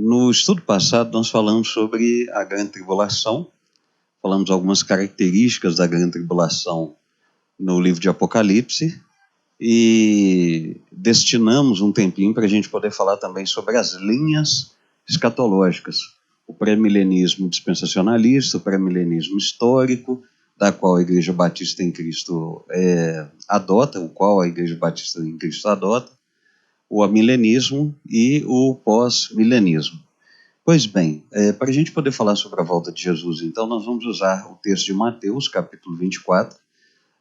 No estudo passado, nós falamos sobre a grande tribulação, falamos algumas características da grande tribulação no livro de Apocalipse e destinamos um tempinho para a gente poder falar também sobre as linhas escatológicas, o pré-milenismo dispensacionalista, o pré-milenismo histórico, da qual a Igreja Batista em Cristo adota, o qual a Igreja Batista em Cristo adota, o amilenismo e o pós-milenismo. Pois bem, para a gente poder falar sobre a volta de Jesus, então, nós vamos usar o texto de Mateus, capítulo 24.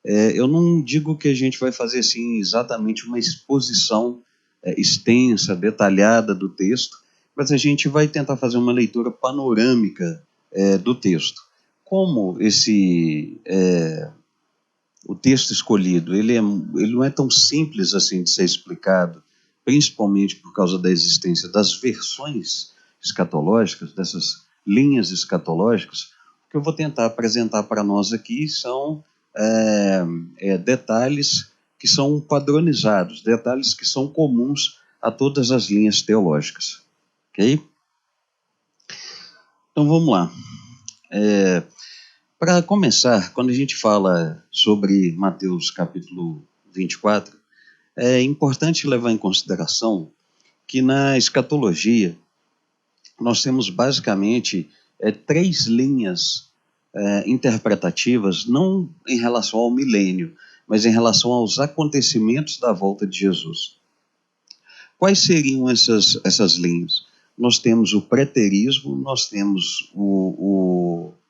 Eu não digo que a gente vai fazer assim, exatamente uma exposição extensa, detalhada do texto, mas a gente vai tentar fazer uma leitura panorâmica do texto. Como o texto escolhido, ele não é tão simples assim de ser explicado, principalmente por causa da existência das versões escatológicas, dessas linhas escatológicas. O que eu vou tentar apresentar para nós aqui são detalhes que são padronizados, detalhes que são comuns a todas as linhas teológicas. Ok? Então vamos lá. Para começar, quando a gente fala sobre Mateus capítulo 24, é importante levar em consideração que na escatologia nós temos basicamente três linhas interpretativas, não em relação ao milênio, mas em relação aos acontecimentos da volta de Jesus. Quais seriam essas linhas? Nós temos o preterismo, nós temos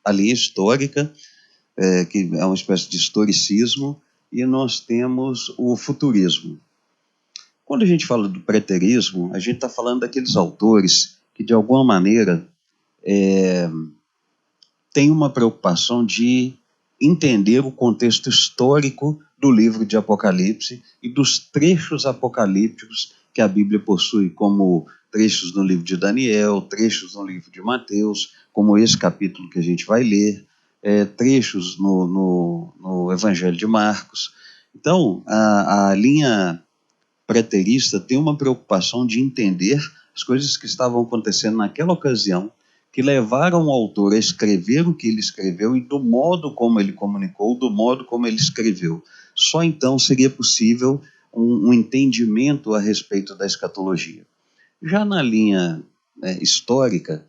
a linha histórica, que é uma espécie de historicismo, e nós temos o futurismo. Quando a gente fala do preterismo, a gente está falando daqueles autores que, de alguma maneira, têm uma preocupação de entender o contexto histórico do livro de Apocalipse e dos trechos apocalípticos que a Bíblia possui, como trechos no livro de Daniel, trechos no livro de Mateus, como esse capítulo que a gente vai ler, trechos no Evangelho de Marcos. Então, a linha preterista tem uma preocupação de entender as coisas que estavam acontecendo naquela ocasião, que levaram o autor a escrever o que ele escreveu e do modo como ele comunicou, do modo como ele escreveu. Só então seria possível um entendimento a respeito da escatologia. Já na linha histórica,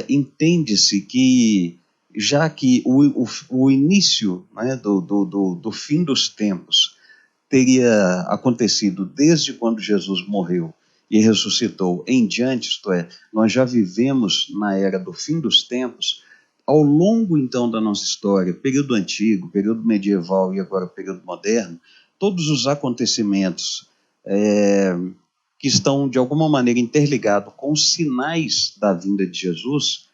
entende-se que, já que o início do fim dos tempos teria acontecido desde quando Jesus morreu e ressuscitou em diante, isto é, nós já vivemos na era do fim dos tempos. Ao longo, então, da nossa história, período antigo, período medieval e agora período moderno, todos os acontecimentos que estão, de alguma maneira, interligados com os sinais da vinda de Jesus,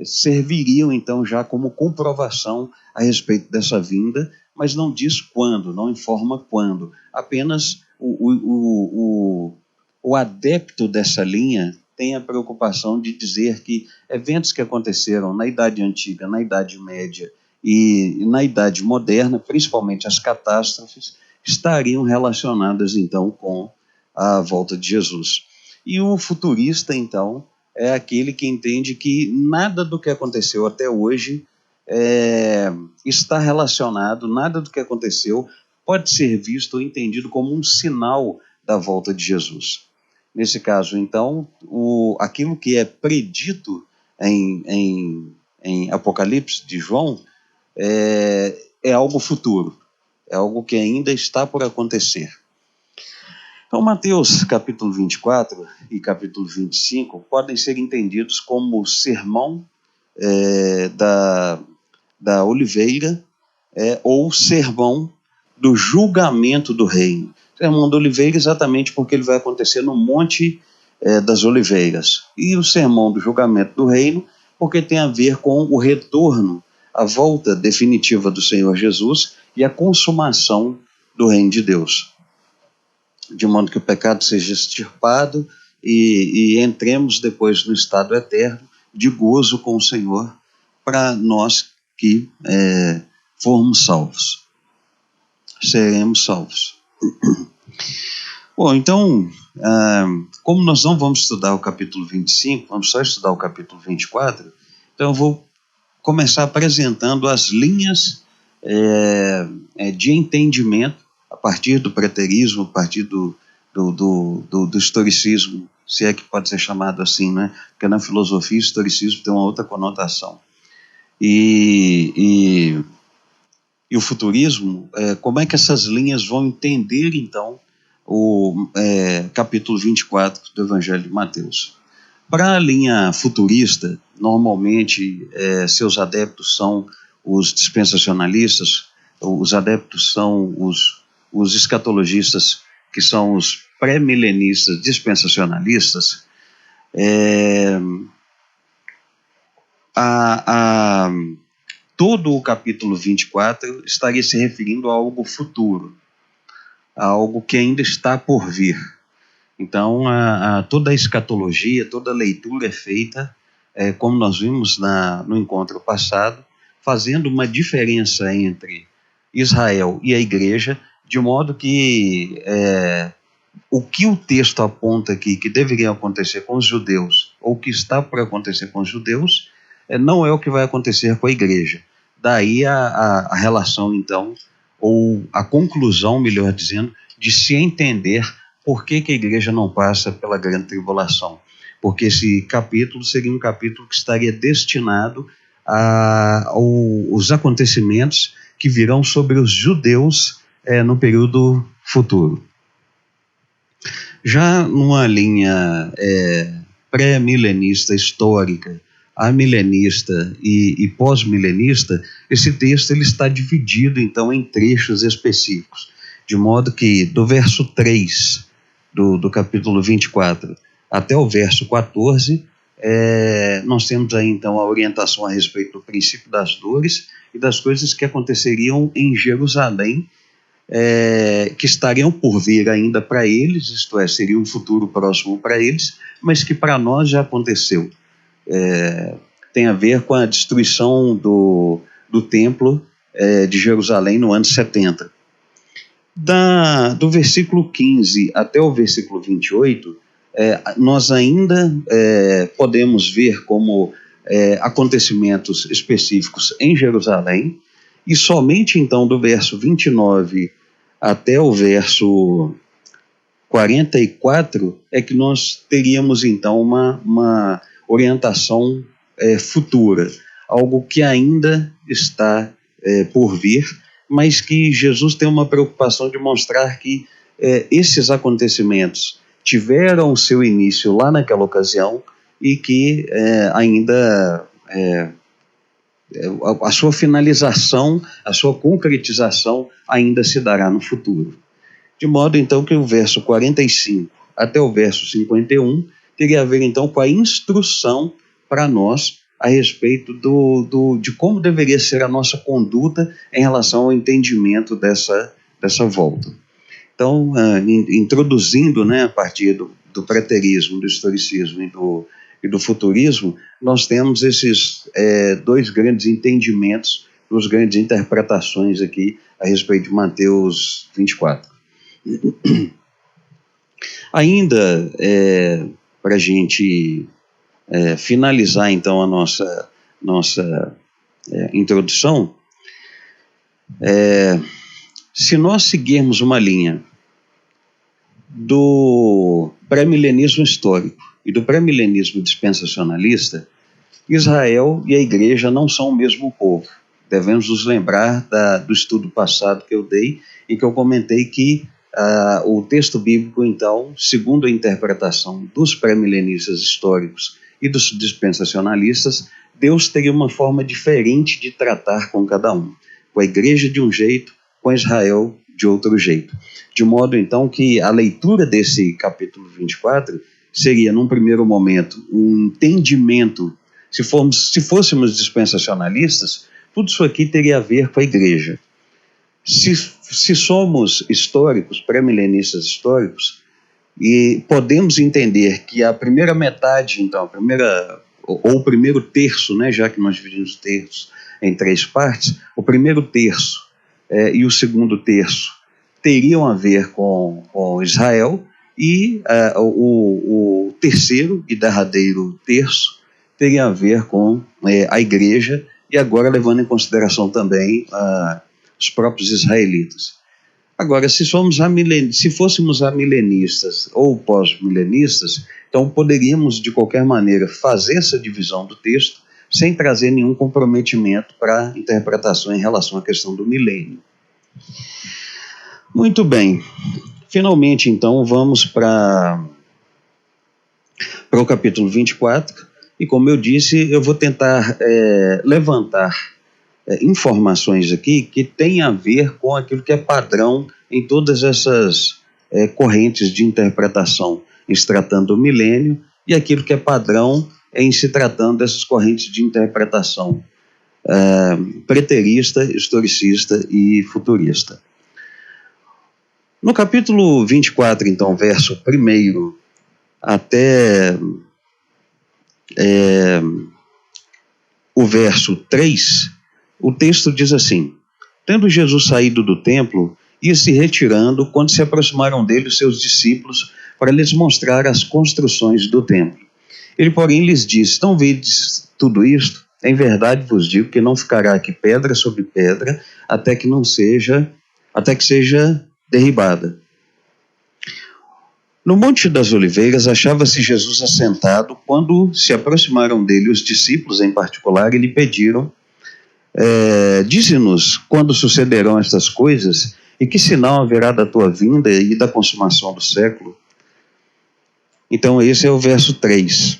serviriam, então, já como comprovação a respeito dessa vinda, mas não diz quando, não informa quando. Apenas o adepto dessa linha tem a preocupação de dizer que eventos que aconteceram na Idade Antiga, na Idade Média e na Idade Moderna, principalmente as catástrofes, estariam relacionadas, então, com a volta de Jesus. E o futurista, então, é aquele que entende que nada do que aconteceu até hoje está relacionado, nada do que aconteceu pode ser visto ou entendido como um sinal da volta de Jesus. Nesse caso, então, aquilo que é predito em Apocalipse de João é algo futuro, é algo que ainda está por acontecer. Então, Mateus capítulo 24 e capítulo 25 podem ser entendidos como o sermão da oliveira ou sermão do julgamento do reino. Sermão da oliveira exatamente porque ele vai acontecer no Monte das Oliveiras. E o sermão do julgamento do reino porque tem a ver com o retorno, a volta definitiva do Senhor Jesus e a consumação do reino de Deus. De modo que o pecado seja extirpado e entremos depois no estado eterno de gozo com o Senhor para nós que formos salvos. Seremos salvos. Bom, então, como nós não vamos estudar o capítulo 25, vamos só estudar o capítulo 24, então eu vou começar apresentando as linhas de entendimento a partir do preterismo, a partir do historicismo, se é que pode ser chamado assim, né? Porque na filosofia o historicismo tem uma outra conotação. E o futurismo, como é que essas linhas vão entender, então, o capítulo 24 do Evangelho de Mateus? Para a linha futurista, normalmente seus adeptos são os dispensacionalistas, os adeptos são os escatologistas, que são os pré-milenistas dispensacionalistas. Todo o capítulo 24 estaria se referindo a algo futuro, a algo que ainda está por vir. Então, toda a escatologia, toda a leitura é feita, como nós vimos no encontro passado, fazendo uma diferença entre Israel e a igreja, de modo que o que o texto aponta aqui que deveria acontecer com os judeus, ou que está por acontecer com os judeus, não é o que vai acontecer com a igreja. Daí a relação, então, ou a conclusão, melhor dizendo, de se entender por que a igreja não passa pela grande tribulação. Porque esse capítulo seria um capítulo que estaria destinado aos acontecimentos que virão sobre os judeus no período futuro. Já numa linha pré-milenista histórica, amilenista e pós-milenista, esse texto ele está dividido, então, em trechos específicos, de modo que do verso 3 do capítulo 24 até o verso 14, nós temos aí, então, a orientação a respeito do princípio das dores e das coisas que aconteceriam em Jerusalém, que estariam por vir ainda para eles, isto é, seria um futuro próximo para eles, mas que para nós já aconteceu. Tem a ver com a destruição do templo de Jerusalém no ano 70. Do versículo 15 até o versículo 28, nós ainda podemos ver como acontecimentos específicos em Jerusalém, e somente então do verso 29 até o verso 44 é que nós teríamos então uma orientação futura, algo que ainda está por vir, mas que Jesus tem uma preocupação de mostrar que esses acontecimentos tiveram o seu início lá naquela ocasião e que ainda a sua finalização, a sua concretização ainda se dará no futuro. De modo, então, que o verso 45 até o verso 51 teria a ver, então, com a instrução para nós a respeito de como deveria ser a nossa conduta em relação ao entendimento dessa volta. Então, introduzindo, a partir do preterismo, do historicismo e do futurismo, nós temos esses dois grandes entendimentos, duas grandes interpretações aqui a respeito de Mateus 24. Ainda, para a gente finalizar, então, a nossa introdução, se nós seguirmos uma linha do pré-milenismo histórico e do pré-milenismo dispensacionalista, Israel e a igreja não são o mesmo povo. Devemos nos lembrar do estudo passado que eu dei e que eu comentei que o texto bíblico, então, segundo a interpretação dos pré-milenistas históricos e dos dispensacionalistas, Deus teria uma forma diferente de tratar com cada um. Com a igreja de um jeito, com Israel de outro jeito. De modo, então, que a leitura desse capítulo 24 seria, num primeiro momento, um entendimento. Se fôssemos dispensacionalistas, tudo isso aqui teria a ver com a igreja. Se somos históricos, pré-milenistas históricos, e podemos entender que a primeira metade, então, o primeiro terço, já que nós dividimos terços em três partes, o primeiro terço e o segundo terço teriam a ver com Israel, e o terceiro e derradeiro terço teria a ver com a igreja, e agora levando em consideração também os próprios israelitas. Agora, se fôssemos amilenistas ou pós-milenistas, então poderíamos, de qualquer maneira, fazer essa divisão do texto sem trazer nenhum comprometimento para a interpretação em relação à questão do milênio. Muito bem. Finalmente, então, vamos para o capítulo 24, e como eu disse, eu vou tentar levantar informações aqui que têm a ver com aquilo que é padrão em todas essas correntes de interpretação em se tratando do milênio, e aquilo que é padrão em se tratando dessas correntes de interpretação preterista, historicista e futurista. No capítulo 24, então, verso 1 até o verso 3, o texto diz assim: tendo Jesus saído do templo, ia se retirando, quando se aproximaram dele os seus discípulos para lhes mostrar as construções do templo. Ele, porém, lhes disse: não vedes tudo isto? Em verdade vos digo que não ficará aqui pedra sobre pedra, até que seja derribada. No Monte das Oliveiras achava-se Jesus assentado, quando se aproximaram dele os discípulos em particular e lhe pediram: dize-nos quando sucederão estas coisas e que sinal haverá da tua vinda e da consumação do século. Então esse é o verso 3.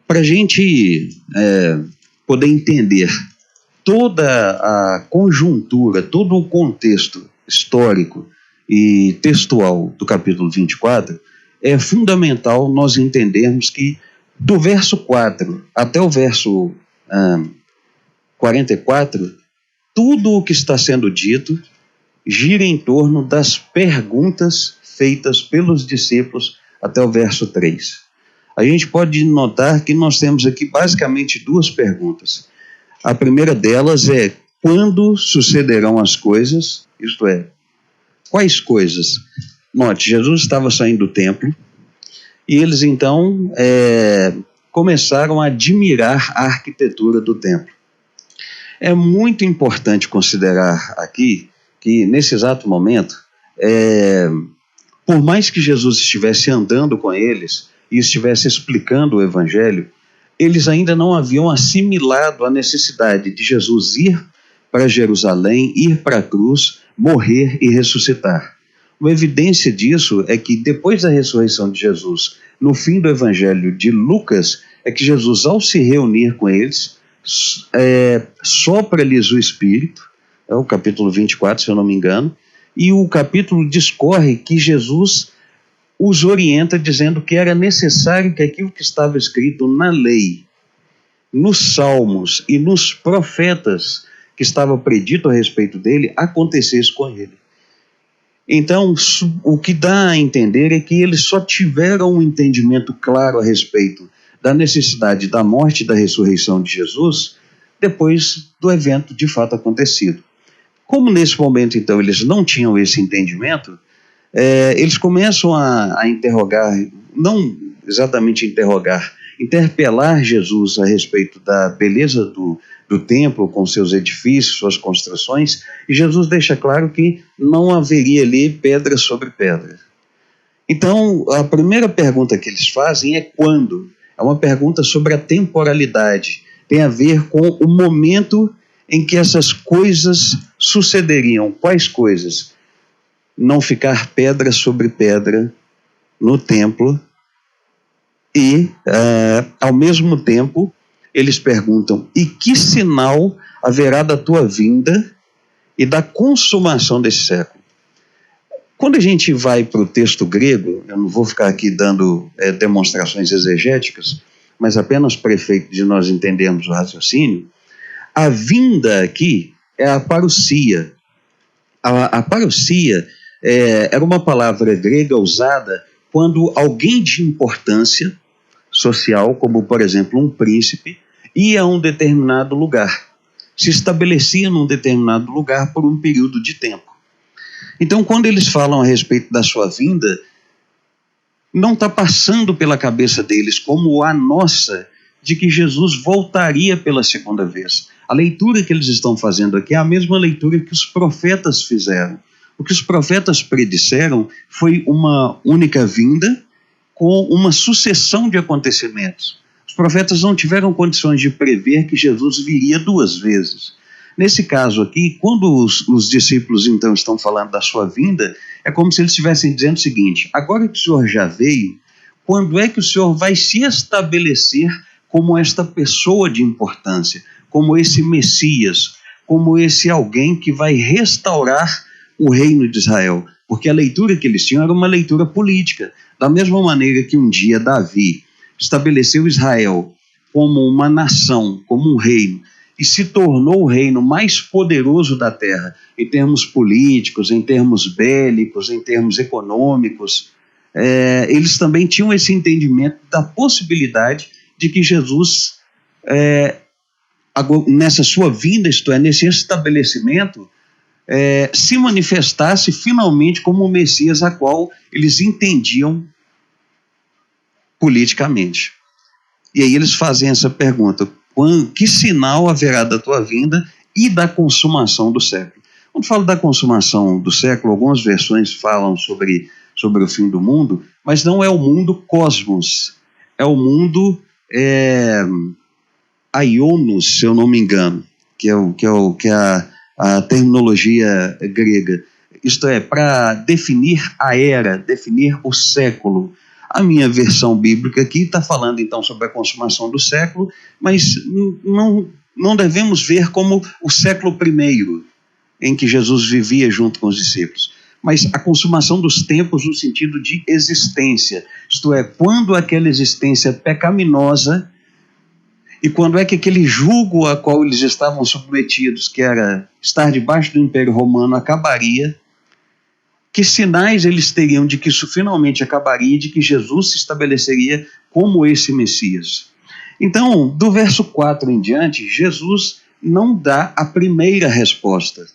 Para a gente poder entender toda a conjuntura, todo o contexto histórico e textual do capítulo 24, é fundamental nós entendermos que do verso 4 até o verso 44, tudo o que está sendo dito gira em torno das perguntas feitas pelos discípulos até o verso 3. A gente pode notar que nós temos aqui basicamente duas perguntas. A primeira delas é: quando sucederão as coisas? Isto é, quais coisas? Note, Jesus estava saindo do templo e eles então começaram a admirar a arquitetura do templo. É muito importante considerar aqui que, nesse exato momento, por mais que Jesus estivesse andando com eles e estivesse explicando o Evangelho, eles ainda não haviam assimilado a necessidade de Jesus ir para Jerusalém, ir para a cruz, morrer e ressuscitar. Uma evidência disso é que, depois da ressurreição de Jesus, no fim do Evangelho de Lucas, é que Jesus, ao se reunir com eles, sopra-lhes o Espírito, é o capítulo 24, se eu não me engano, e o capítulo discorre que Jesus os orienta dizendo que era necessário que aquilo que estava escrito na lei, nos salmos e nos profetas que estava predito a respeito dele, acontecesse com ele. Então, o que dá a entender é que eles só tiveram um entendimento claro a respeito da necessidade da morte e da ressurreição de Jesus depois do evento de fato acontecido. Como nesse momento, então, eles não tinham esse entendimento, eles começam a interrogar, não exatamente interrogar, interpelar Jesus a respeito da beleza do templo, com seus edifícios, suas construções, e Jesus deixa claro que não haveria ali pedra sobre pedra. Então, a primeira pergunta que eles fazem é quando? É uma pergunta sobre a temporalidade, tem a ver com o momento em que essas coisas sucederiam. Quais coisas? Não ficar pedra sobre pedra no templo e, ao mesmo tempo, eles perguntam: e que sinal haverá da tua vinda e da consumação desse século? Quando a gente vai para o texto grego, eu não vou ficar aqui dando demonstrações exegéticas, mas apenas para efeito de nós entendermos o raciocínio, a vinda aqui é a parousia. A parousia era uma palavra grega usada quando alguém de importância social, como por exemplo um príncipe, ia a um determinado lugar, se estabelecia num determinado lugar por um período de tempo. Então, quando eles falam a respeito da sua vinda, não está passando pela cabeça deles, como a nossa, de que Jesus voltaria pela segunda vez. A leitura que eles estão fazendo aqui é a mesma leitura que os profetas fizeram. O que os profetas predisseram foi uma única vinda com uma sucessão de acontecimentos. Os profetas não tiveram condições de prever que Jesus viria 2 vezes. Nesse caso aqui, quando os discípulos então estão falando da sua vinda, é como se eles estivessem dizendo o seguinte: agora que o Senhor já veio, quando é que o Senhor vai se estabelecer como esta pessoa de importância, como esse Messias, como esse alguém que vai restaurar o reino de Israel? Porque a leitura que eles tinham era uma leitura política. Da mesma maneira que um dia Davi estabeleceu Israel como uma nação, como um reino, e se tornou o reino mais poderoso da terra, em termos políticos, em termos bélicos, em termos econômicos, eles também tinham esse entendimento da possibilidade de que Jesus, nessa sua vinda, isto é, nesse estabelecimento, se manifestasse finalmente como o Messias a qual eles entendiam politicamente. E aí eles fazem essa pergunta: que sinal haverá da tua vinda e da consumação do século? Quando falo da consumação do século, algumas versões falam sobre o fim do mundo, mas não é o mundo cosmos, é o mundo aionos, se eu não me engano, que é a terminologia grega. Isto é, para definir a era, definir o século. A minha versão bíblica aqui está falando então sobre a consumação do século, mas não devemos ver como o século I, em que Jesus vivia junto com os discípulos, mas a consumação dos tempos no sentido de existência, isto é, quando aquela existência pecaminosa e quando é que aquele jugo a qual eles estavam submetidos, que era estar debaixo do Império Romano, acabaria. Que sinais eles teriam de que isso finalmente acabaria, de que Jesus se estabeleceria como esse Messias? Então, do verso 4 em diante, Jesus não dá a primeira resposta.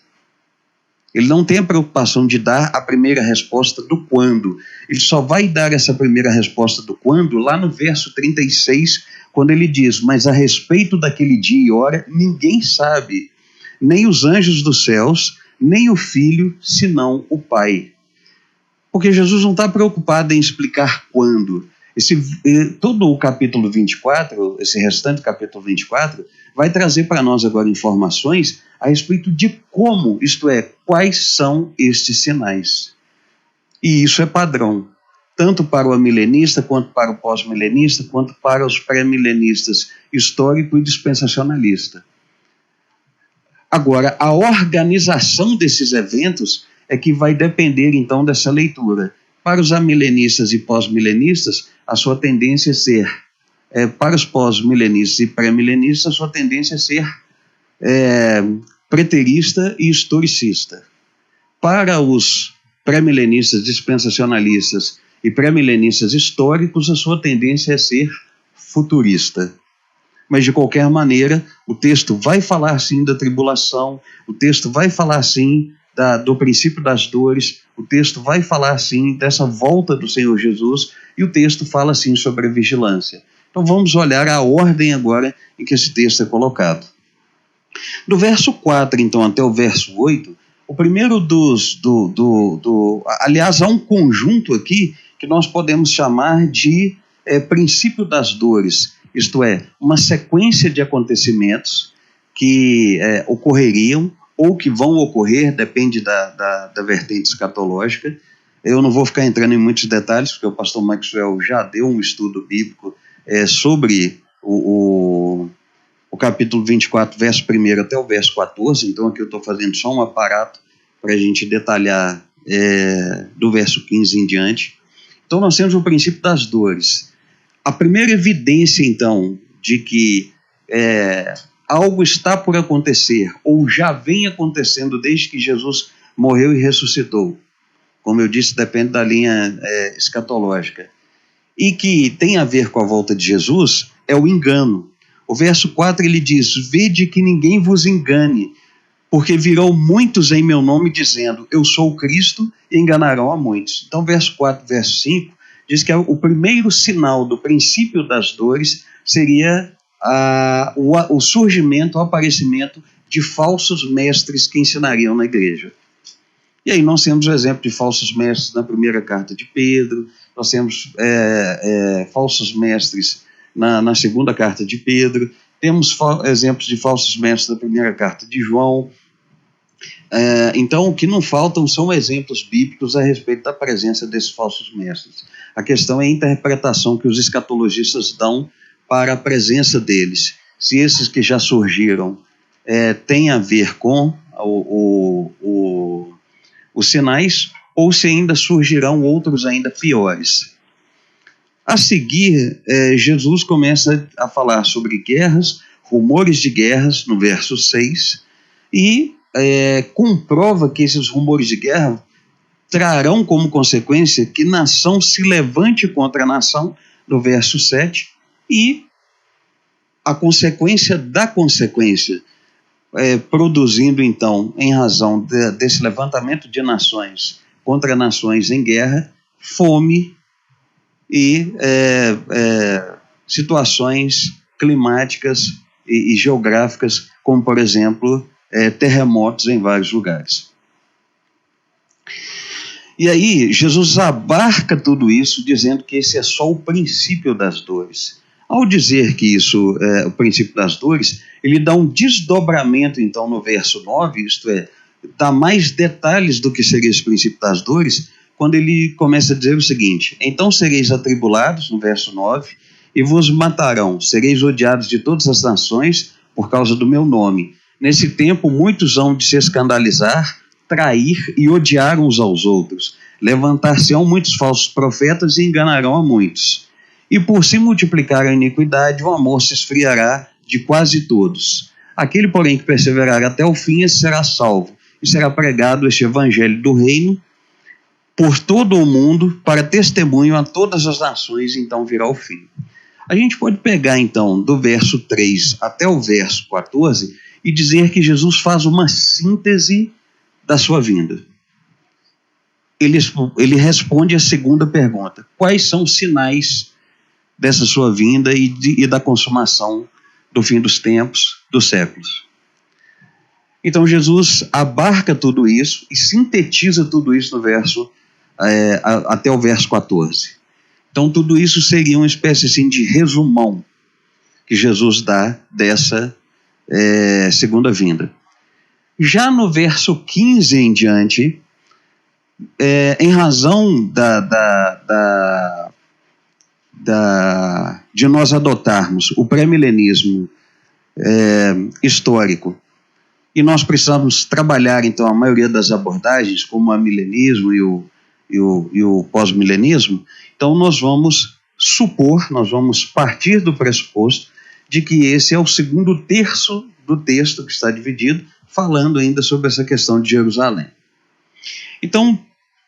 Ele não tem a preocupação de dar a primeira resposta do quando. Ele só vai dar essa primeira resposta do quando lá no verso 36, quando ele diz: mas a respeito daquele dia e hora, ninguém sabe, nem os anjos dos céus, nem o Filho, senão o Pai. Porque Jesus não está preocupado em explicar quando. Todo o capítulo 24, esse restante capítulo 24, vai trazer para nós agora informações a respeito de como, isto é, quais são estes sinais. E isso é padrão, tanto para o amilenista, quanto para o pós-milenista, quanto para os pré-milenistas, histórico e dispensacionalista. Agora, a organização desses eventos é que vai depender, então, dessa leitura. Para os amilenistas e pós-milenistas, a sua tendência é ser, para os pós-milenistas e pré-milenistas, a sua tendência é ser preterista e historicista. Para os pré-milenistas dispensacionalistas e pré-milenistas históricos, a sua tendência é ser futurista. Mas, de qualquer maneira, o texto vai falar, sim, da tribulação, o texto vai falar, sim, do princípio das dores, o texto vai falar, sim, dessa volta do Senhor Jesus, e o texto fala, sim, sobre a vigilância. Então, vamos olhar a ordem agora em que esse texto é colocado. Do verso 4, então, até o verso 8, o primeiro aliás, há um conjunto aqui que nós podemos chamar de princípio das dores. Isto é, uma sequência de acontecimentos que ocorreriam ou que vão ocorrer, depende da vertente escatológica. Eu não vou ficar entrando em muitos detalhes, porque o pastor Maxwell já deu um estudo bíblico sobre o capítulo 24, verso 1 até o verso 14, então aqui eu estou fazendo só um aparato para a gente detalhar do verso 15 em diante. Então nós temos o princípio das dores. A primeira evidência, então, de que algo está por acontecer, ou já vem acontecendo desde que Jesus morreu e ressuscitou, como eu disse, depende da linha escatológica, e que tem a ver com a volta de Jesus, é o engano. O verso 4 ele diz: vede que ninguém vos engane, porque virão muitos em meu nome dizendo, eu sou o Cristo, e enganarão a muitos. Então, verso 4, verso 5, diz que o primeiro sinal do princípio das dores seria o surgimento, o aparecimento de falsos mestres que ensinariam na igreja. E aí nós temos o exemplo de falsos mestres na primeira carta de Pedro, nós temos falsos mestres na segunda carta de Pedro, temos exemplos de falsos mestres na primeira carta de João. Então, o que não faltam são exemplos bíblicos a respeito da presença desses falsos mestres. A questão é a interpretação que os escatologistas dão para a presença deles. Se esses que já surgiram têm a ver com os sinais, ou se ainda surgirão outros ainda piores. A seguir, Jesus começa a falar sobre guerras, rumores de guerras, no verso 6, e comprova que esses rumores de guerra trarão como consequência que nação se levante contra nação, no verso 7, e a consequência da consequência, produzindo então, em razão desse levantamento de nações contra nações em guerra, fome e situações climáticas e geográficas, como por exemplo, terremotos em vários lugares. E aí, Jesus abarca tudo isso, dizendo que esse é só o princípio das dores. Ao dizer que isso é o princípio das dores, ele dá um desdobramento, então, no verso 9, isto é, dá mais detalhes do que seria esse princípio das dores, quando ele começa a dizer o seguinte: então sereis atribulados, no verso 9, e vos matarão, sereis odiados de todas as nações por causa do meu nome. Nesse tempo, muitos hão de se escandalizar, trair e odiar uns aos outros. Levantar-se-ão muitos falsos profetas e enganarão a muitos. E por se multiplicar a iniquidade, o amor se esfriará de quase todos. Aquele, porém, que perseverar até o fim, esse será salvo. E será pregado este evangelho do reino por todo o mundo, para testemunho a todas as nações, então virá o fim. A gente pode pegar, então, do verso 3 até o verso 14 e dizer que Jesus faz uma síntese da sua vinda. Ele responde a segunda pergunta: quais são os sinais dessa sua vinda e da consumação do fim dos tempos, dos séculos? Então Jesus abarca tudo isso e sintetiza tudo isso no verso até o verso 14. Então tudo isso seria uma espécie assim, de resumão que Jesus dá dessa segunda vinda. Já no verso 15 em diante, em razão de nós adotarmos o pré-milenismo histórico, e nós precisamos trabalhar, então, a maioria das abordagens, como o milenismo e o pós-milenismo, então nós vamos partir do pressuposto de que esse é o segundo terço do texto que está dividido, falando ainda sobre essa questão de Jerusalém. Então,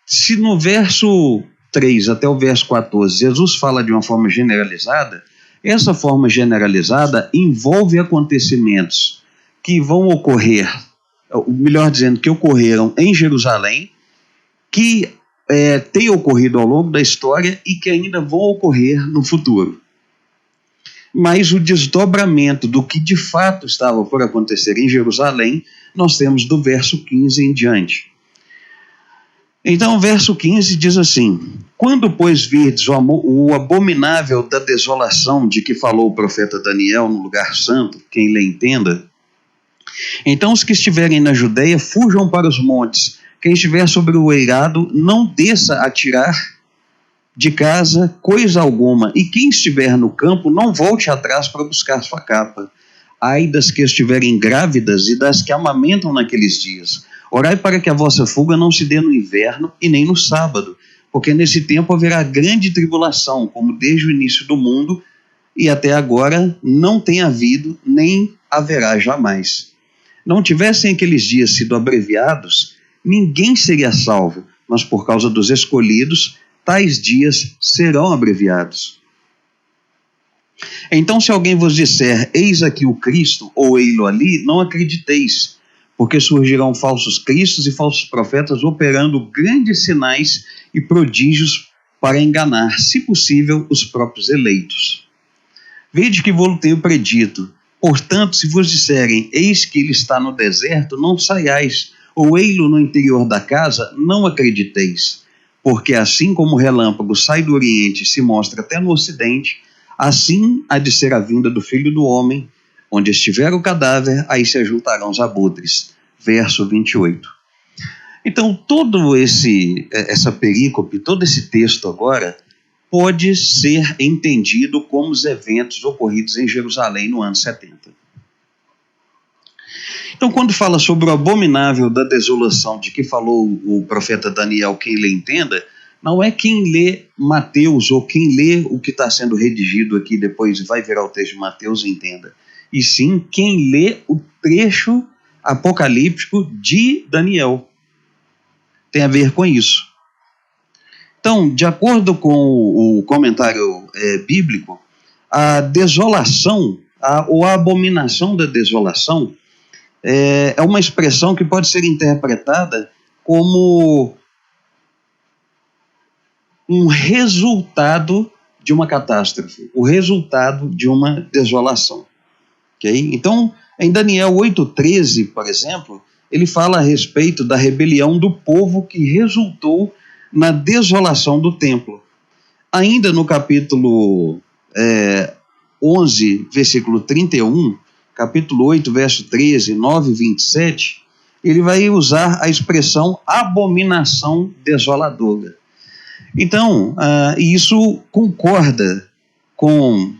se no verso 3 até o verso 14, Jesus fala de uma forma generalizada, essa forma generalizada envolve acontecimentos que vão ocorrer, melhor dizendo, que ocorreram em Jerusalém, que têm ocorrido ao longo da história e que ainda vão ocorrer no futuro. Mas o desdobramento do que de fato estava por acontecer em Jerusalém, nós temos do verso 15 em diante. Então, o verso 15 diz assim: quando, pois, virdes o abominável da desolação de que falou o profeta Daniel no lugar santo, quem lhe entenda, então os que estiverem na Judeia fujam para os montes, quem estiver sobre o eirado não desça a tirar de casa coisa alguma, e quem estiver no campo não volte atrás para buscar sua capa. Ai das que estiverem grávidas e das que amamentam naqueles dias. Orai para que a vossa fuga não se dê no inverno e nem no sábado, porque nesse tempo haverá grande tribulação, como desde o início do mundo, e até agora não tem havido, nem haverá jamais. Não tivessem aqueles dias sido abreviados, ninguém seria salvo, mas por causa dos escolhidos, tais dias serão abreviados. Então, se alguém vos disser, eis aqui o Cristo, ou ei-lo ali, não acrediteis, porque surgirão falsos cristos e falsos profetas operando grandes sinais e prodígios para enganar, se possível, os próprios eleitos. Vede que vou-lo tenho predito. Portanto, se vos disserem, eis que ele está no deserto, não saiais, ou ei-lo no interior da casa, não acrediteis. Porque assim como o relâmpago sai do oriente e se mostra até no ocidente, assim há de ser a vinda do Filho do Homem. Onde estiver o cadáver, aí se ajuntarão os abutres. Verso 28. Então, todo essa perícope, todo esse texto agora, pode ser entendido como os eventos ocorridos em Jerusalém no ano 70. Então, quando fala sobre o abominável da desolação de que falou o profeta Daniel, quem lê entenda, não é quem lê Mateus ou quem lê o que está sendo redigido aqui, depois vai virar o texto de Mateus e entenda, e sim quem lê o trecho apocalíptico de Daniel. Tem a ver com isso. Então, de acordo com o comentário bíblico, a desolação, ou a abominação da desolação, é uma expressão que pode ser interpretada como um resultado de uma catástrofe, o resultado de uma desolação. Okay? Então, em Daniel 8,13, por exemplo, ele fala a respeito da rebelião do povo que resultou na desolação do templo. Ainda no capítulo 11, versículo 31, capítulo 8, verso 13, 9 e 27, ele vai usar a expressão abominação desoladora. Então, isso concorda com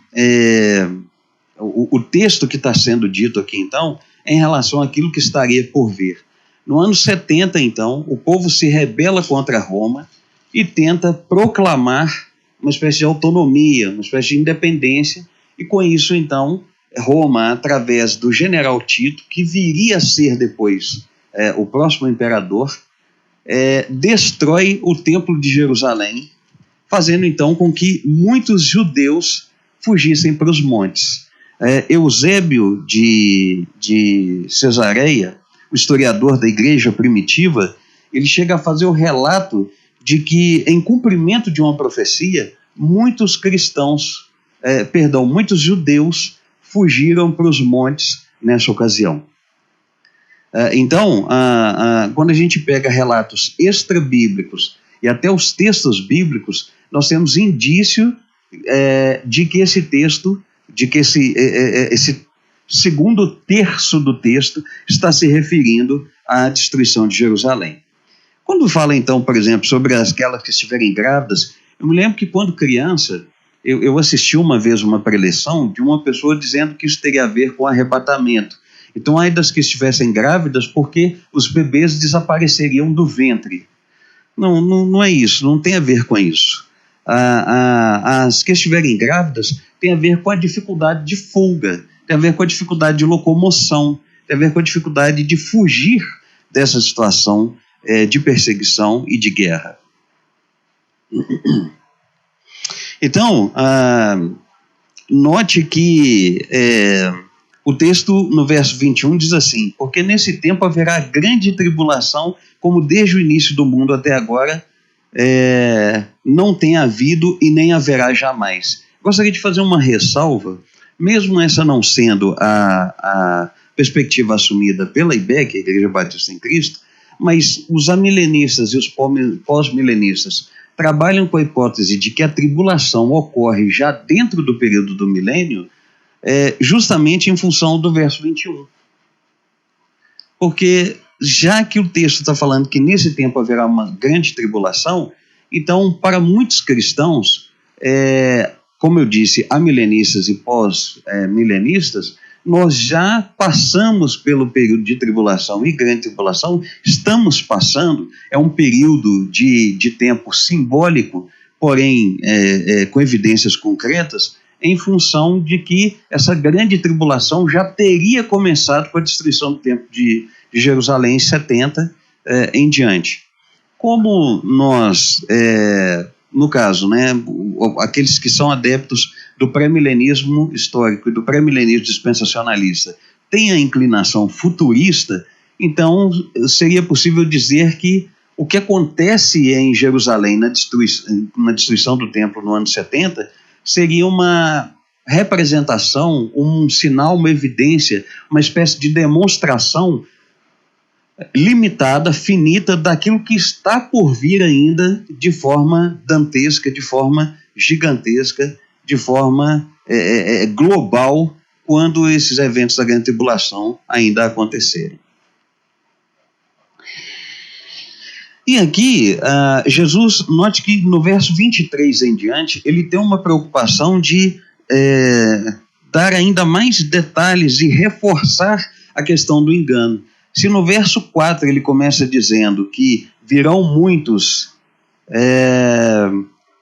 o texto que está sendo dito aqui, então, em relação àquilo que estaria por vir. No ano 70, então, o povo se rebela contra Roma e tenta proclamar uma espécie de autonomia, uma espécie de independência, e com isso, então, Roma, através do general Tito, que viria a ser depois o próximo imperador, destrói o templo de Jerusalém, fazendo então com que muitos judeus fugissem para os montes. Eusébio de Cesareia, o historiador da igreja primitiva, ele chega a fazer o relato de que, em cumprimento de uma profecia, muitos judeus fugiram para os montes nessa ocasião. Então, quando a gente pega relatos extra-bíblicos e até os textos bíblicos, nós temos indício de que esse texto, de que esse segundo terço do texto está se referindo à destruição de Jerusalém. Quando fala, então, por exemplo, sobre aquelas que estiverem grávidas, eu me lembro que quando criança, eu assisti uma vez uma preleção de uma pessoa dizendo que isso teria a ver com arrebatamento. Então, ai das que estivessem grávidas, porque os bebês desapareceriam do ventre. Não é isso, não tem a ver com isso. As que estiverem grávidas tem a ver com a dificuldade de fuga, tem a ver com a dificuldade de locomoção, tem a ver com a dificuldade de fugir dessa situação de perseguição e de guerra. Então, note que o texto no verso 21 diz assim: porque nesse tempo haverá grande tribulação, como desde o início do mundo até agora não tem havido e nem haverá jamais. Gostaria de fazer uma ressalva, mesmo essa não sendo a perspectiva assumida pela IBEC, a Igreja Batista em Cristo, mas os amilenistas e os pós-milenistas trabalham com a hipótese de que a tribulação ocorre já dentro do período do milênio, justamente em função do verso 21. Porque já que o texto está falando que nesse tempo haverá uma grande tribulação, então para muitos cristãos, como eu disse, amilenistas e pós-milenistas, nós já passamos pelo período de tribulação e grande tribulação, estamos passando, é um período de tempo simbólico, porém com evidências concretas, em função de que essa grande tribulação já teria começado com a destruição do templo de Jerusalém em 70 em diante. Como nós, no caso, aqueles que são adeptos do pré-milenismo histórico e do pré-milenismo dispensacionalista têm a inclinação futurista, Então, seria possível dizer que o que acontece em Jerusalém na destruição do templo no ano 70 seria uma representação, um sinal, uma evidência, uma espécie de demonstração limitada, finita, daquilo que está por vir ainda de forma dantesca, de forma gigantesca, de forma global, quando esses eventos da grande tribulação ainda acontecerem. E aqui, Jesus, note que no verso 23 em diante, ele tem uma preocupação de dar ainda mais detalhes e reforçar a questão do engano. Se no verso 4 ele começa dizendo que virão muitos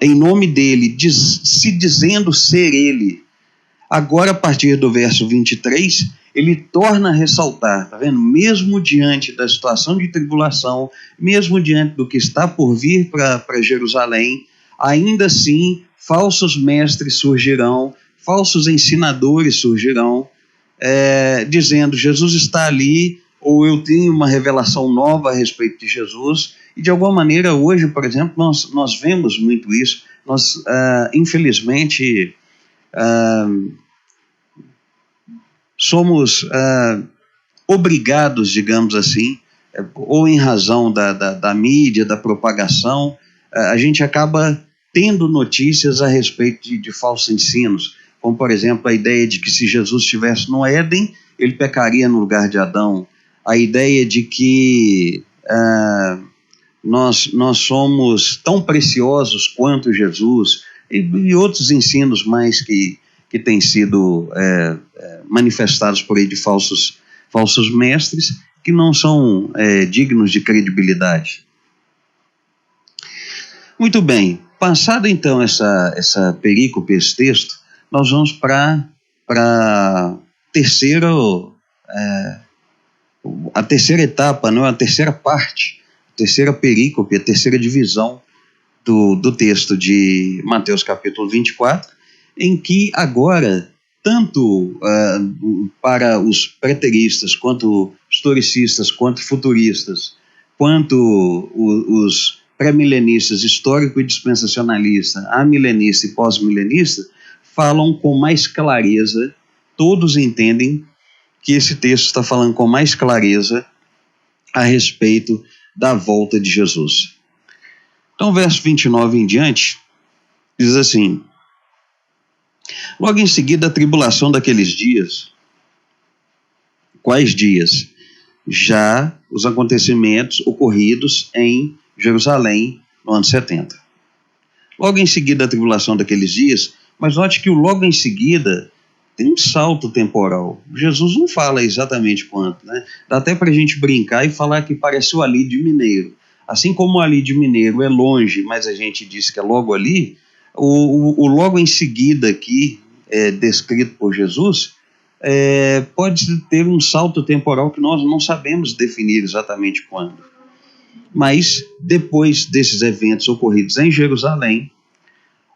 em nome dele, se dizendo ser ele, agora a partir do verso 23, ele torna a ressaltar, tá vendo? Mesmo diante da situação de tribulação, mesmo diante do que está por vir para Jerusalém, ainda assim, falsos mestres surgirão, falsos ensinadores surgirão, dizendo, Jesus está ali, ou eu tenho uma revelação nova a respeito de Jesus. E de alguma maneira, hoje, por exemplo, nós vemos muito isso. Nós, infelizmente, somos obrigados, digamos assim, ou em razão da mídia, da propagação, a gente acaba tendo notícias a respeito de falsos ensinos, como, por exemplo, a ideia de que se Jesus estivesse no Éden, ele pecaria no lugar de Adão, a ideia de que nós somos tão preciosos quanto Jesus, e outros ensinos mais que têm sido manifestados por aí de falsos mestres, que não são dignos de credibilidade. Muito bem, passada então essa perícope, esse texto, nós vamos para a terceira etapa, não, a terceira parte, a terceira perícope, a terceira divisão do texto de Mateus capítulo 24, em que agora, tanto para os preteristas, quanto historicistas, quanto futuristas, quanto os pré-milenistas, histórico e dispensacionalista, amilenista e pós-milenista, falam com mais clareza, todos entendem que esse texto está falando com mais clareza a respeito da volta de Jesus. Então, verso 29 em diante, diz assim: logo em seguida a tribulação daqueles dias. Quais dias? Já os acontecimentos ocorridos em Jerusalém no ano 70. Logo em seguida a tribulação daqueles dias, mas note que o logo em seguida tem um salto temporal. Jesus não fala exatamente quanto, né? Dá até para a gente brincar e falar que parece o Ali de Mineiro. Assim como o Ali de Mineiro é longe, mas a gente disse que é logo ali, o logo em seguida aqui, descrito por Jesus, pode ter um salto temporal que nós não sabemos definir exatamente quando. Mas, depois desses eventos ocorridos em Jerusalém,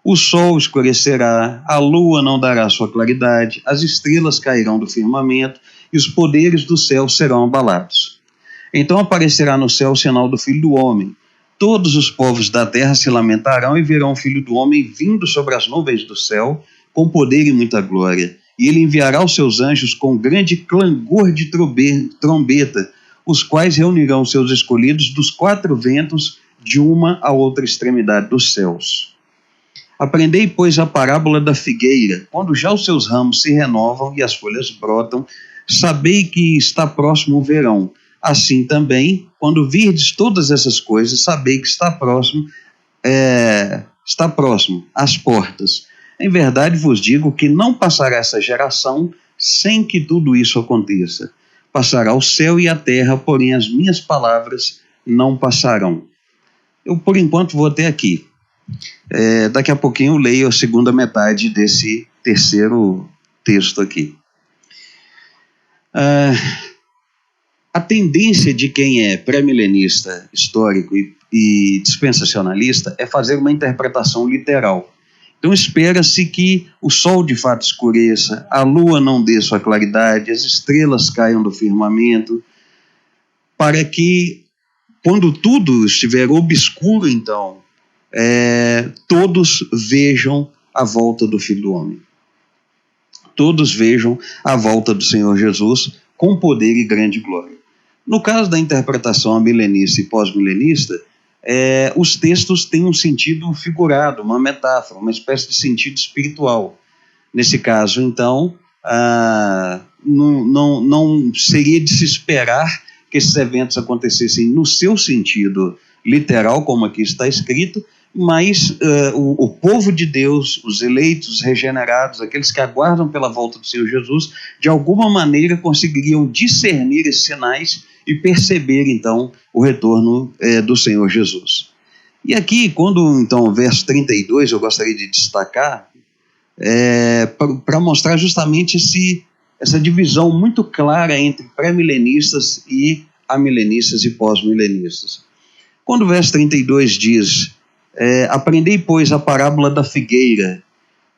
o sol escurecerá, a lua não dará sua claridade, as estrelas cairão do firmamento e os poderes do céu serão abalados. Então aparecerá no céu o sinal do Filho do Homem. Todos os povos da terra se lamentarão e verão o Filho do Homem vindo sobre as nuvens do céu, com poder e muita glória. E ele enviará os seus anjos com grande clangor de trombeta, os quais reunirão seus escolhidos dos quatro ventos, de uma a outra extremidade dos céus. Aprendei, pois, a parábola da figueira. Quando já os seus ramos se renovam e as folhas brotam, sabei que está próximo o verão. Assim também, quando virdes todas essas coisas, sabei que está próximo às portas. Em verdade vos digo que não passará essa geração sem que tudo isso aconteça. Passará o céu e a terra, porém as minhas palavras não passarão. Eu, por enquanto, vou até aqui. Daqui a pouquinho eu leio a segunda metade desse terceiro texto aqui. A tendência de quem é pré-milenista, histórico e dispensacionalista é fazer uma interpretação literal. Então espera-se que o sol de fato escureça, a lua não dê sua claridade, as estrelas caiam do firmamento, para que, quando tudo estiver obscuro, então, todos vejam a volta do Filho do Homem. Todos vejam a volta do Senhor Jesus com poder e grande glória. No caso da interpretação milenista e pós-milenista, os textos têm um sentido figurado, uma metáfora, uma espécie de sentido espiritual. Nesse caso, então, não seria de se esperar que esses eventos acontecessem no seu sentido literal, como aqui está escrito, mas o povo de Deus, os eleitos, os regenerados, aqueles que aguardam pela volta do Senhor Jesus, de alguma maneira conseguiriam discernir esses sinais e perceber, então, o retorno do Senhor Jesus. E aqui, quando, então, o verso 32, eu gostaria de destacar, para mostrar justamente essa divisão muito clara entre pré-milenistas e amilenistas e pós-milenistas. Quando o verso 32 diz: aprendei, pois, a parábola da figueira.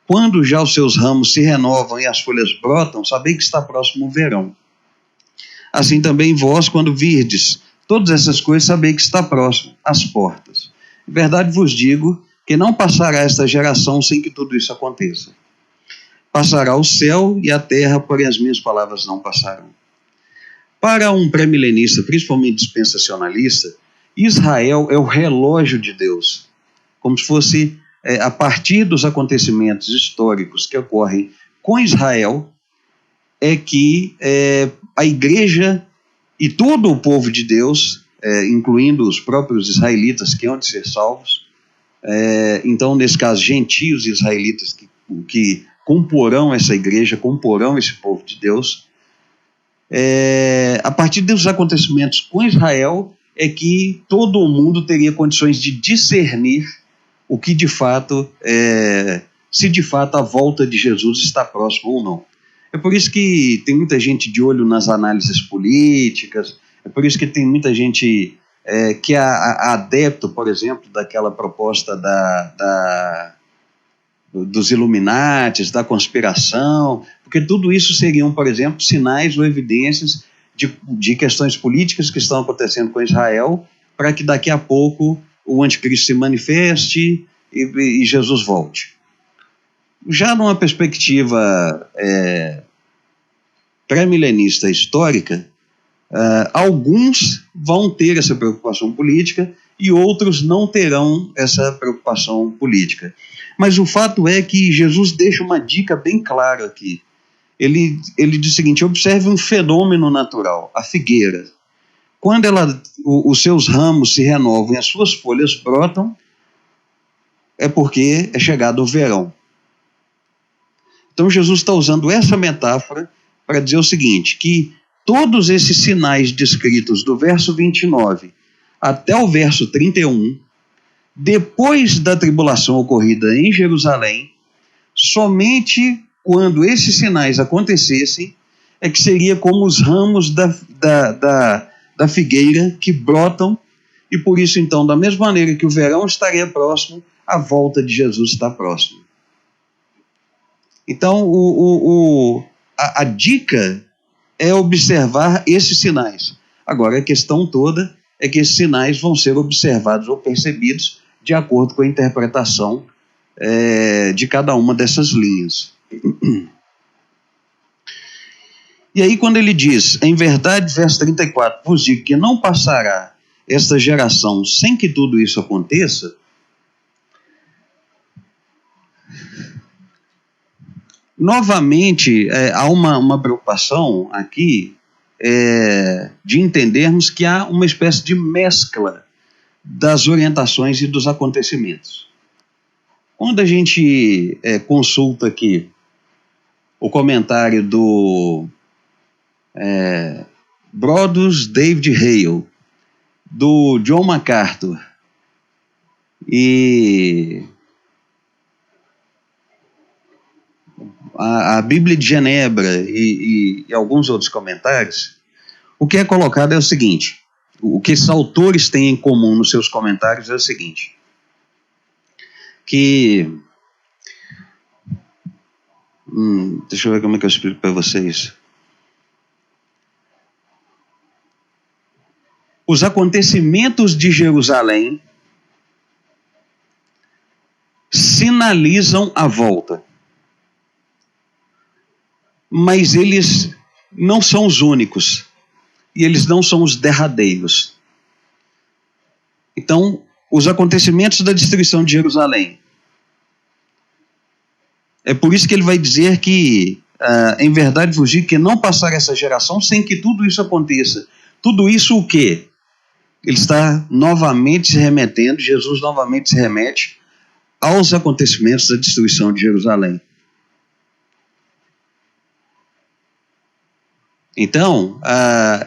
Quando já os seus ramos se renovam e as folhas brotam, sabei que está próximo o verão. Assim também vós, quando virdes todas essas coisas, sabei que está próximo às portas. Em verdade vos digo que não passará esta geração sem que tudo isso aconteça. Passará o céu e a terra, porém as minhas palavras não passarão. Para um pré-milenista, principalmente dispensacionalista, Israel é o relógio de Deus, como se fosse a partir dos acontecimentos históricos que ocorrem com Israel, que a igreja e todo o povo de Deus, incluindo os próprios israelitas que hão de ser salvos, então, nesse caso, gentios israelitas que comporão essa igreja, comporão esse povo de Deus, a partir dos acontecimentos com Israel, que todo o mundo teria condições de discernir o que de fato, se de fato a volta de Jesus está próxima ou não. É por isso que tem muita gente de olho nas análises políticas, é por isso que tem muita gente que é adepto, por exemplo, daquela proposta dos Illuminatis, da conspiração, porque tudo isso seriam, por exemplo, sinais ou evidências de questões políticas que estão acontecendo com Israel, para que daqui a pouco o anticristo se manifeste e Jesus volte. Já numa perspectiva pré-milenista histórica, alguns vão ter essa preocupação política e outros não terão essa preocupação política. Mas o fato é que Jesus deixa uma dica bem clara aqui. Ele diz o seguinte: observe um fenômeno natural, a figueira. Quando os seus ramos se renovam e as suas folhas brotam, é porque é chegado o verão. Então Jesus está usando essa metáfora para dizer o seguinte, que todos esses sinais descritos do verso 29 até o verso 31, depois da tribulação ocorrida em Jerusalém, somente quando esses sinais acontecessem, que seria como os ramos da figueira que brotam, e por isso, então, da mesma maneira que o verão estaria próximo, a volta de Jesus está próxima. Então, a dica é observar esses sinais. Agora, a questão toda é que esses sinais vão ser observados ou percebidos de acordo com a interpretação de cada uma dessas linhas. E aí, quando ele diz, em verdade, verso 34, vos digo que não passará esta geração sem que tudo isso aconteça, novamente, há uma preocupação aqui de entendermos que há uma espécie de mescla das orientações e dos acontecimentos. Quando a gente consulta aqui o comentário do Brodus David Hale, do John MacArthur e a Bíblia de Genebra e alguns outros comentários, o que é colocado é o seguinte: o que esses autores têm em comum nos seus comentários é o seguinte, que deixa eu ver como é que eu explico para vocês. os acontecimentos de Jerusalém sinalizam a volta. Mas eles não são os únicos. E eles não são os derradeiros. Então, os acontecimentos da destruição de Jerusalém. É por isso que ele vai dizer que, em verdade vos digo que não passará essa geração sem que tudo isso aconteça. Tudo isso o quê? Ele está novamente se remetendo, Jesus novamente se remete aos acontecimentos da destruição de Jerusalém. Então,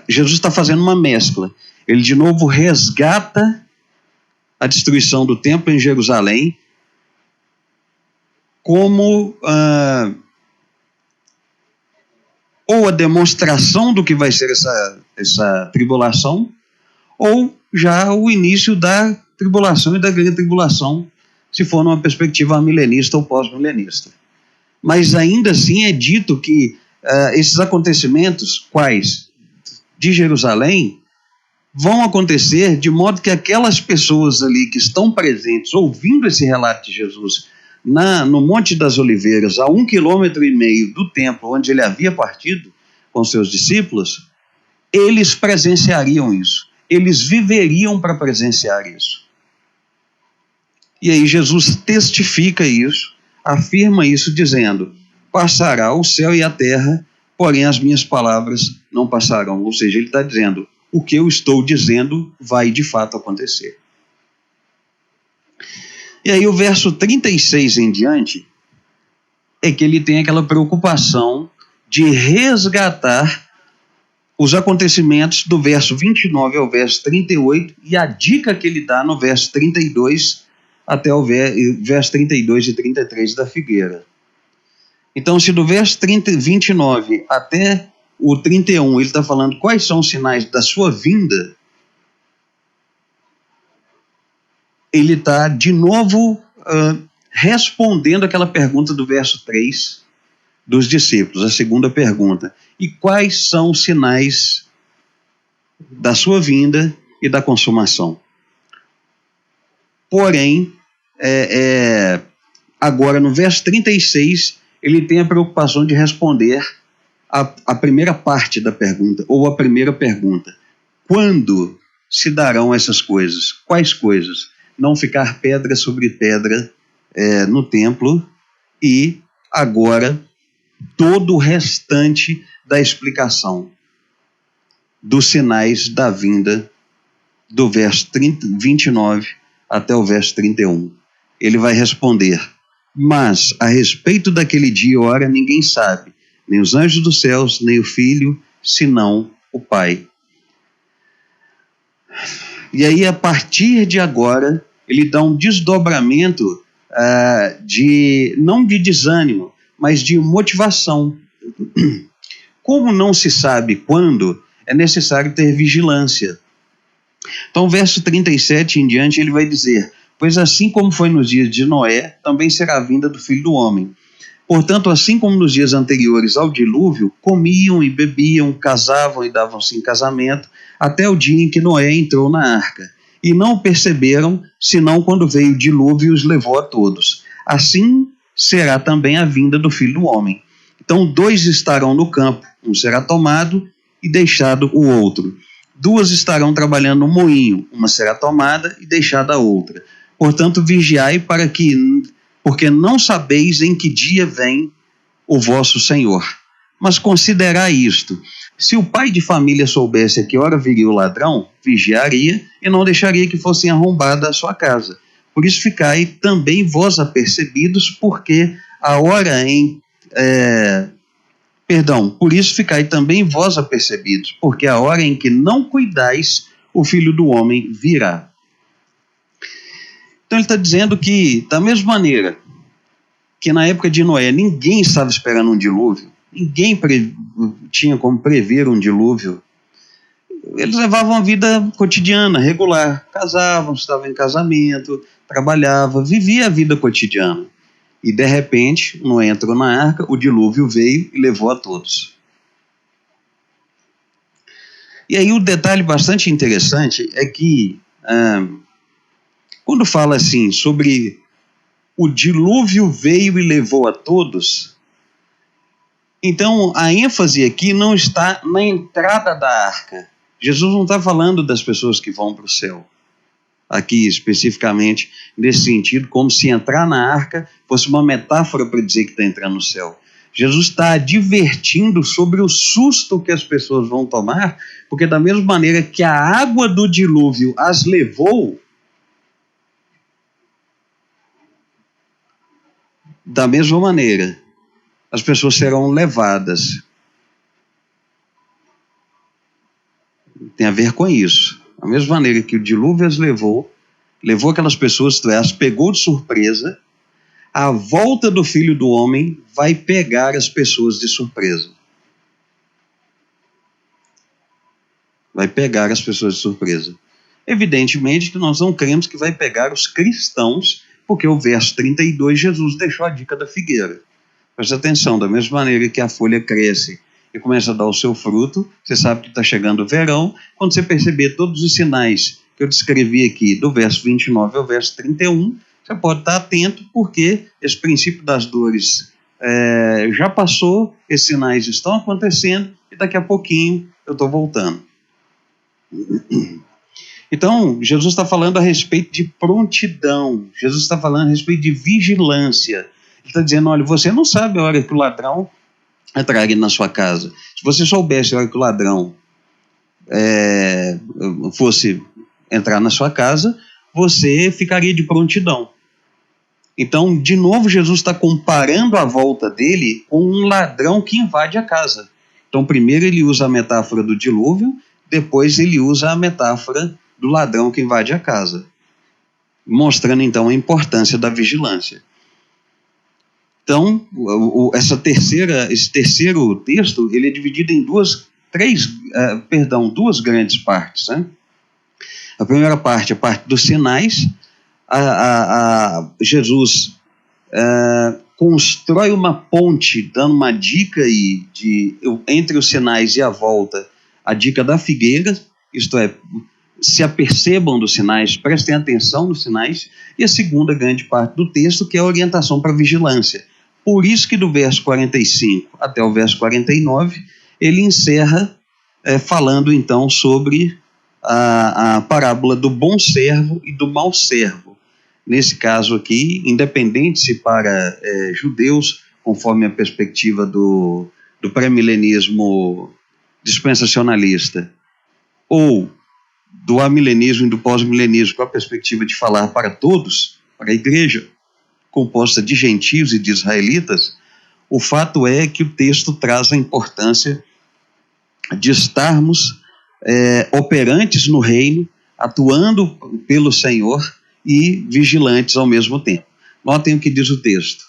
Jesus está fazendo uma mescla. Ele de novo resgata a destruição do templo em Jerusalém como ou a demonstração do que vai ser essa tribulação, ou já o início da tribulação e da grande tribulação, se for numa perspectiva milenista ou pós-milenista. Mas ainda assim é dito que esses acontecimentos, quais de Jerusalém, vão acontecer de modo que aquelas pessoas ali que estão presentes, ouvindo esse relato de Jesus no Monte das Oliveiras, a 1,5 km do templo onde ele havia partido com seus discípulos, eles presenciariam isso, eles viveriam para presenciar isso. E aí Jesus testifica isso, afirma isso dizendo: passará o céu e a terra, porém as minhas palavras não passarão. Ou seja, ele está dizendo, o que eu estou dizendo vai de fato acontecer. E aí o verso 36 em diante, é que ele tem aquela preocupação de resgatar os acontecimentos do verso 29 ao verso 38, e a dica que ele dá no verso 32 até o verso 32 e 33 da figueira. Então, se do verso 29 até o 31 ele está falando quais são os sinais da sua vinda, ele está de novo respondendo aquela pergunta do verso 3 dos discípulos, a segunda pergunta. E quais são os sinais da sua vinda e da consumação? Porém, agora no verso 36, ele tem a preocupação de responder a primeira parte da pergunta, ou a primeira pergunta. Quando se darão essas coisas? Quais coisas? Não ficar pedra sobre pedra no templo, e agora todo o restante da explicação dos sinais da vinda do verso 29 até o verso 31. Ele vai responder: mas a respeito daquele dia e hora ninguém sabe, nem os anjos dos céus, nem o Filho, senão o Pai. E aí, a partir de agora, ele dá um desdobramento não de desânimo, mas de motivação. Como não se sabe quando, é necessário ter vigilância. Então, verso 37 em diante, ele vai dizer: pois assim como foi nos dias de Noé, também será a vinda do Filho do Homem. Portanto, assim como nos dias anteriores ao dilúvio, comiam e bebiam, casavam e davam-se em casamento, até o dia em que Noé entrou na arca. E não o perceberam, senão quando veio o dilúvio e os levou a todos. Assim será também a vinda do Filho do Homem. Então, 2 estarão no campo, um será tomado e deixado o outro. 2 estarão trabalhando no moinho, uma será tomada e deixada a outra. Portanto, vigiai porque não sabeis em que dia vem o vosso Senhor. Mas considerai isto: se o pai de família soubesse a que hora viria o ladrão, vigiaria e não deixaria que fossem arrombada a sua casa. Por isso ficai também vós apercebidos, porque a hora em... por isso ficai também vós apercebidos, porque a hora em que não cuidais, o Filho do Homem virá. Então ele está dizendo que, da mesma maneira que na época de Noé ninguém estava esperando um dilúvio, ninguém tinha como prever um dilúvio, eles levavam a vida cotidiana, regular, casavam, estavam em casamento, trabalhavam, viviam a vida cotidiana. E de repente, Noé entrou na arca, o dilúvio veio e levou a todos. E aí o detalhe bastante interessante é que quando fala assim sobre o dilúvio veio e levou a todos, então a ênfase aqui não está na entrada da arca. Jesus não está falando das pessoas que vão para o céu, aqui especificamente nesse sentido, como se entrar na arca fosse uma metáfora para dizer que está entrando no céu. Jesus está advertindo sobre o susto que as pessoas vão tomar, porque da mesma maneira que a água do dilúvio as levou, da mesma maneira as pessoas serão levadas. Tem a ver com isso. Da mesma maneira que o dilúvio as levou aquelas pessoas, as pegou de surpresa, a volta do Filho do Homem vai pegar as pessoas de surpresa. Vai pegar as pessoas de surpresa. Evidentemente que nós não cremos que vai pegar os cristãos, porque o verso 32, Jesus deixou a dica da figueira. Presta atenção, da mesma maneira que a folha cresce e começa a dar o seu fruto, você sabe que está chegando o verão, quando você perceber todos os sinais que eu descrevi aqui, do verso 29 ao verso 31, você pode estar atento, porque esse princípio das dores já passou, esses sinais estão acontecendo, e daqui a pouquinho eu estou voltando. Então, Jesus está falando a respeito de prontidão, Jesus está falando a respeito de vigilância. Ele está dizendo, olha, você não sabe a hora que o ladrão entraria na sua casa. Se você soubesse a hora que o ladrão fosse entrar na sua casa, você ficaria de prontidão. Então, de novo, Jesus está comparando a volta dele com um ladrão que invade a casa. Então, primeiro ele usa a metáfora do dilúvio, depois ele usa a metáfora do ladrão que invade a casa, mostrando então a importância da vigilância. Então, esse terceiro texto, ele é dividido em duas grandes partes, né? A primeira parte, a parte dos sinais. Jesus constrói uma ponte, dando uma dica entre os sinais e a volta, a dica da figueira, isto é, se apercebam dos sinais, prestem atenção nos sinais, e a segunda grande parte do texto, que é a orientação para a vigilância. Por isso que do verso 45 até o verso 49, ele encerra falando então sobre a parábola do bom servo e do mau servo. Nesse caso aqui, independente se para judeus, conforme a perspectiva do pré-milenismo dispensacionalista, ou do amilenismo e do pós-milenismo, com a perspectiva de falar para todos, para a igreja, composta de gentios e de israelitas, o fato é que o texto traz a importância de estarmos operantes no reino, atuando pelo Senhor e vigilantes ao mesmo tempo. Notem o que diz o texto.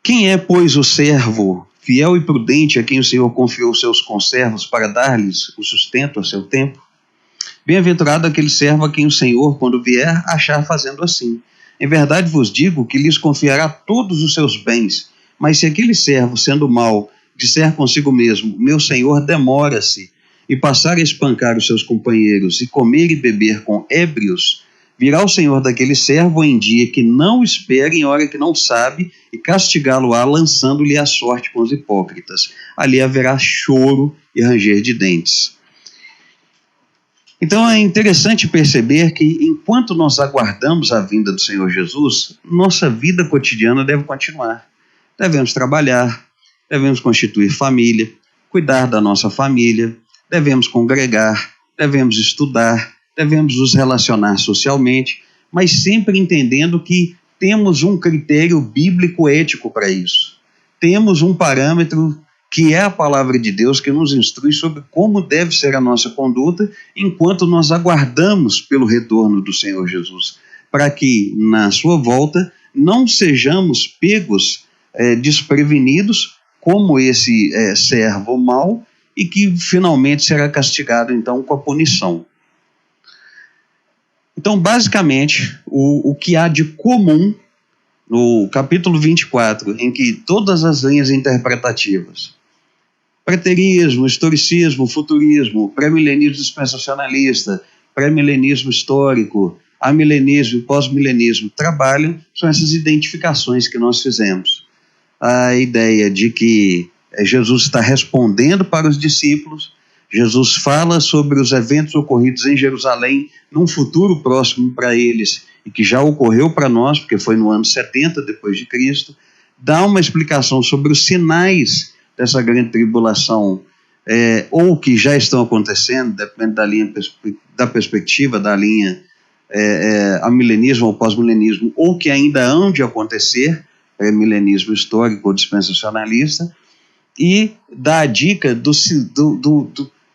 Quem é, pois, o servo fiel e prudente a quem o Senhor confiou seus conservos para dar-lhes o sustento a seu tempo? Bem-aventurado aquele servo a quem o Senhor, quando vier, achar fazendo assim. Em verdade vos digo que lhes confiará todos os seus bens, mas se aquele servo, sendo mau, disser consigo mesmo, meu senhor demora-se, e passar a espancar os seus companheiros, e comer e beber com ébrios, virá o senhor daquele servo em dia que não espera, em hora que não sabe, e castigá-lo-á, lançando-lhe a sorte com os hipócritas. Ali haverá choro e ranger de dentes. Então é interessante perceber que enquanto nós aguardamos a vinda do Senhor Jesus, nossa vida cotidiana deve continuar. Devemos trabalhar, devemos constituir família, cuidar da nossa família, devemos congregar, devemos estudar, devemos nos relacionar socialmente, mas sempre entendendo que temos um critério bíblico ético para isso. Temos um parâmetro que é a palavra de Deus, que nos instrui sobre como deve ser a nossa conduta enquanto nós aguardamos pelo retorno do Senhor Jesus, para que na sua volta não sejamos pegos desprevenidos como esse servo mau, e que finalmente será castigado então com a punição. Então, basicamente, o que há de comum no capítulo 24, em que todas as linhas interpretativas Preterismo, historicismo, futurismo, pré-milenismo dispensacionalista, pré-milenismo histórico, amilenismo e pós-milenismo trabalham, são essas identificações que nós fizemos. A ideia de que Jesus está respondendo para os discípulos, Jesus fala sobre os eventos ocorridos em Jerusalém num futuro próximo para eles e que já ocorreu para nós, porque foi no ano 70 depois de Cristo, dá uma explicação sobre os sinais dessa grande tribulação, ou que já estão acontecendo, depende da perspectiva da linha amilenismo ou pós-milenismo, ou que ainda hão de acontecer, milenismo histórico ou dispensacionalista, e dá a dica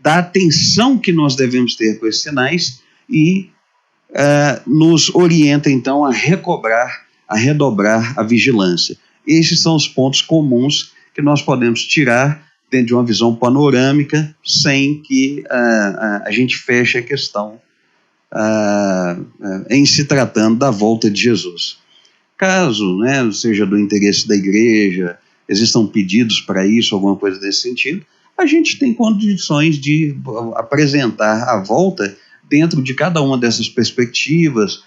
da atenção que nós devemos ter com esses sinais e nos orienta então a redobrar a vigilância. Esses são os pontos comuns que nós podemos tirar dentro de uma visão panorâmica sem que a gente feche a questão em se tratando da volta de Jesus. Caso, seja do interesse da igreja, existam pedidos para isso, alguma coisa desse sentido, a gente tem condições de apresentar a volta dentro de cada uma dessas perspectivas,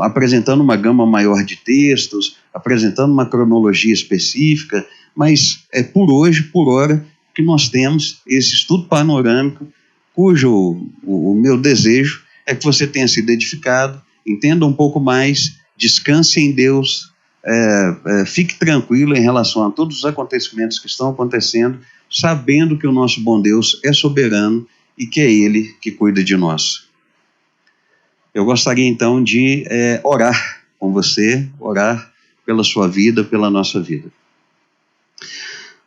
apresentando uma gama maior de textos, apresentando uma cronologia específica, mas é por hoje, por hora, que nós temos esse estudo panorâmico, cujo o meu desejo é que você tenha sido edificado, entenda um pouco mais, descanse em Deus, fique tranquilo em relação a todos os acontecimentos que estão acontecendo, sabendo que o nosso bom Deus é soberano e que é Ele que cuida de nós. Eu gostaria então de orar com você, orar pela sua vida, pela nossa vida.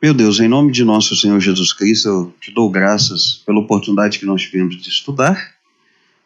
Meu Deus, em nome de nosso Senhor Jesus Cristo, eu te dou graças pela oportunidade que nós tivemos de estudar,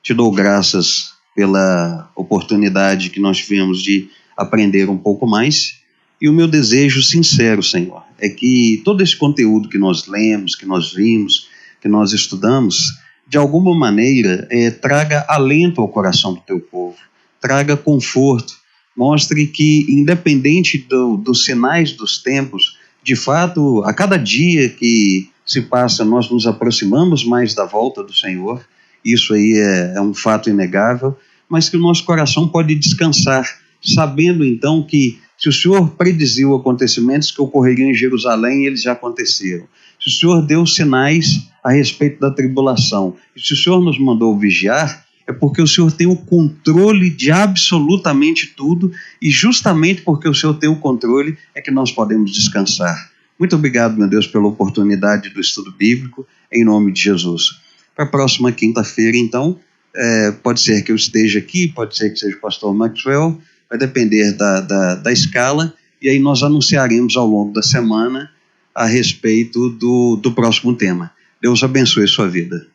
te dou graças pela oportunidade que nós tivemos de aprender um pouco mais, e o meu desejo sincero, Senhor, é que todo esse conteúdo que nós lemos, que nós vimos, que nós estudamos, de alguma maneira traga alento ao coração do teu povo, traga conforto, mostre que independente dos sinais dos tempos, de fato, a cada dia que se passa, nós nos aproximamos mais da volta do Senhor, isso aí é um fato inegável, mas que o nosso coração pode descansar, sabendo então que se o Senhor prediziu acontecimentos que ocorreriam em Jerusalém, eles já aconteceram. Se o Senhor deu sinais a respeito da tribulação, e se o Senhor nos mandou vigiar, é porque o Senhor tem o controle de absolutamente tudo, e justamente porque o Senhor tem o controle é que nós podemos descansar. Muito obrigado, meu Deus, pela oportunidade do estudo bíblico, em nome de Jesus. Para a próxima quinta-feira, então, pode ser que eu esteja aqui, pode ser que seja o pastor Maxwell, vai depender da escala, e aí nós anunciaremos ao longo da semana a respeito do próximo tema. Deus abençoe a sua vida.